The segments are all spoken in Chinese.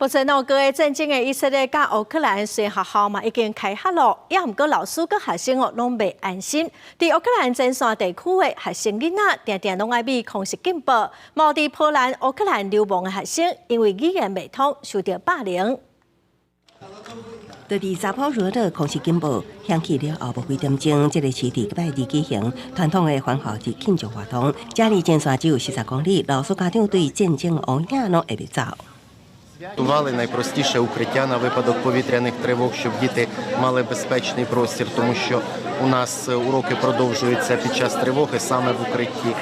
不知两个正经的以色列甲乌克兰虽学校嘛已经开学了，也毋过老师佮学生拢未安心。伫乌克兰前线地区的学生囡仔，定定拢爱比空袭警报，无伫波兰、乌克兰流亡的学生，因为语言未通，受到霸凌。在查普热的空袭警报响起了后，无几点钟，这个市伫礼拜二举行传统的欢校日庆祝活动。家离前线只有40公里，老师家长对战争乌影拢会袂走。 Готували найпростіше укриття на випадок повітряних тривог, щоб діти мали безпечний простір, тому що у нас уроки продовжуються під час тривоги саме в укритті.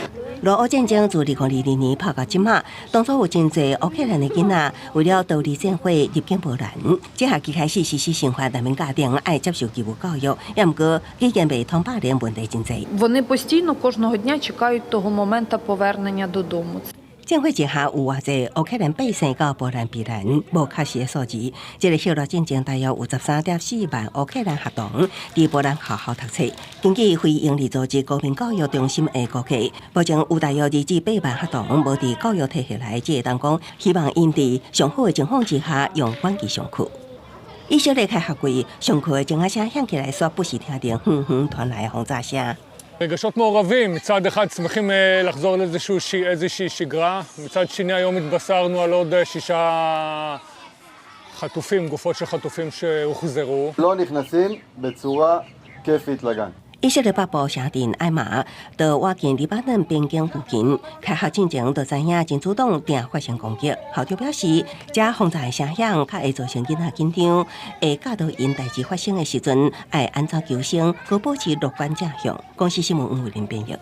俄乌战争自2022年爆到即马，当初有真侪乌克兰的囡仔为了逃离战火入境波兰，这学期开始实施生活难民家庭爱接受义务教育，也毋过语言未通霸凌问题真侪。Вони постійно кожного дня чекають того моменту повернення додому. 战火之下，有偌济乌克兰百姓到波兰避难，无确实的数字。这个小热战争大约有13.4万乌克兰学童伫波兰学校读册。根据非营利组织公平教育中心的估计，目前有大约2至8万学童无伫教育体系内，即当讲希望因伫上好的情况之下用短期上课。以色列开学季上课的钟仔声响起来，煞不时听到远远传来的轰炸声。 רגשות מעורבים, מצד אחד שמחים לחזור לאיזושהי שגרה, מצד שני היום התבשרנו על עוד 6 חטופים, גופות של חטופים שהוחזרו. לא נכנסים בצורה כיפית לגן. 以色列北部城镇艾玛，在瓦近黎巴嫩边境附近，开学进前就知影真主动定发生攻击。校长表示，这轰炸的声响，较会造成囡仔紧张，会教导因代志发生的时阵，爱安怎求生，佮保持乐观正向。广西新闻黄伟林编译。